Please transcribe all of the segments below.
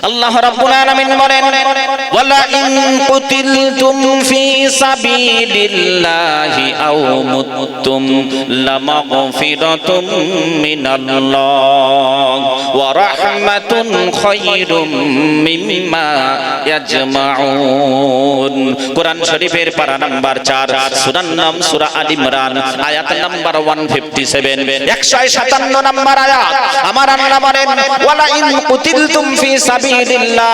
আল্লাহ রাব্বুল আলামিন বলেন ওয়ালা ইন কুতিলতুম ফি সাবিলিল্লাহি আও মুততুম লামাগফিরাতুম মিনাল্লাহ ওয়া রাহমাতুন খায়রুম মিম্মা ইয়াজমাউন। কোরআন শরীফের পারা নাম্বার 4 সূরার নাম সূরা আল ইমরান আয়াত নাম্বার 157 157 নাম্বার আয়াত। আমার আল্লাহ বলেন ওয়ালা ইন কুতিলতুম ফি সাবিলিল্লাহ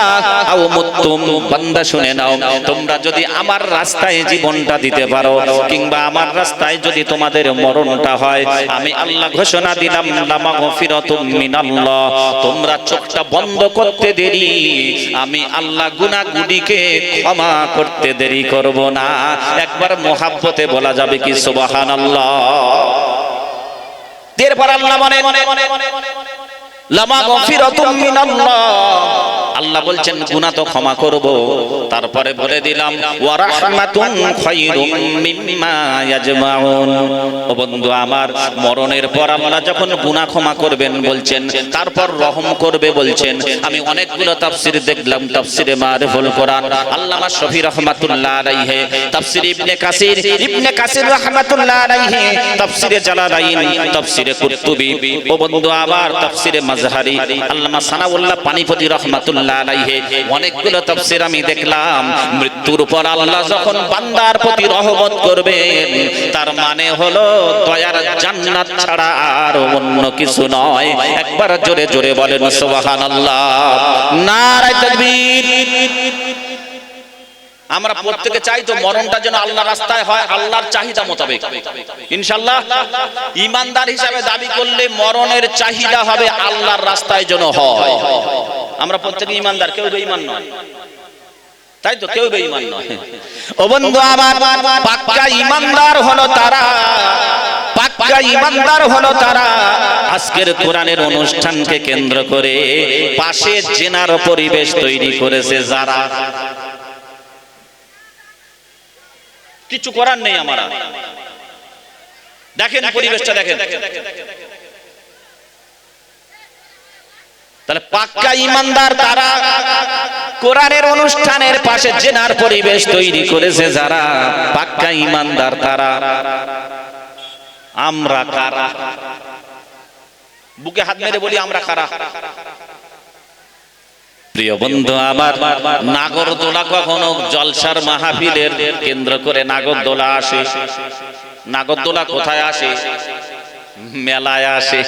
আও মুততুম, বান্দা শুনে নাও, তোমরা যদি আমার রাস্তায় জীবনটা দিতে পারো কিংবা আমার রাস্তায় যদি তোমাদের মরণটা হয়, আমি আল্লাহ ঘোষণা দিলাম লামাগফিরাতুম মিনাল্লাহ, তোমরা চোখটা বন্ধ করতে দেরি, আমি আল্লাহ গুনাহগুলিকে ক্ষমা করতে দেরি করব না। একবার মোহাব্বতে বলা যাবে কি সুবহানাল্লাহ। এরপর আল্লাহ বলেন লামাগফিরাতুম মিনাল্লাহ, আল্লাহ বলছেন গুনাহ তো ক্ষমা করব, তারপরে বলে দিলাম ওয়া রাহমাতুন খায়রুম মিম্মা ইয়াজমাউন। ও বন্ধু আমার, মরণের পর আল্লাহ যখন গুনাহ ক্ষমা করবেন বলছেন, তারপর রহম করবে বলছেন। আমি অনেকগুলো তাফসীর দেখলাম, তাফসীরে মারিফুল কোরআন আল্লামা শফি রাহমাতুল্লাহ আলাইহি, তাফসীর ইবনে কাসির রাহমাতুল্লাহ আলাইহি, তাফসীরে জালালাইন, তাফসীরে কুরতুবী, ও বন্ধু আমার তাফসীরে মাজহারি আল্লামা সানাউল্লাহ পানিপতি রাহমাতুল্লাহ আলাইহি, অনেকগুলো তাফসীর আমি দেখলাম। মৃত্যুর পর আল্লাহ যখন বান্দার প্রতি রহমত করবেন, তার মানে হলো দয়ার জান্নাত ছাড়া আর অন্য কিছু নয়। একবার জোরে জোরে বলেন সুবহানাল্লাহ, নারায়ে তাকবীর। আমরা প্রত্যেকে চাই তো মরণটা যেন আল্লাহর রাস্তায় হয়, আল্লাহর চাহিদা মোতাবেক ইনশাআল্লাহ। ঈমানদার হিসাবে দাবি করলে মরণের চাহিদা হবে আল্লাহর রাস্তায় যেন হয়। আমরা প্রত্যেকে ঈমানদার, কেউ বেঈমান নয়, তাই তো, কেউ বেঈমান নয়। ও বন্ধু আমার, পাক্কা ঈমানদার হলো তারা, পাক্কা ঈমানদার হলো তারা আজকের কোরআনের অনুষ্ঠানকে কেন্দ্র করে পাশে জেনার পরিবেশ তৈরি করেছে যারা। কিছু করার নেই আমার, দেখেন পরিবেশটা দেখেন। তাহলে পাক্কা ঈমানদার তারা কোরআনের অনুষ্ঠানের পাশে জেনার পরিবেশ তৈরি করেছে যারা, পাক্কা ঈমানদার তারা। আমরা কারা? বুকে হাত মেরে বলি আমরা কারা? প্রিয় বন্ধু আমার, নাগরদোলা কখনো জলসার মাহফিলের কেন্দ্র করে নাগরদোলা আসে। নাগরদোলা কোথায় আসে? মেলায় আসে।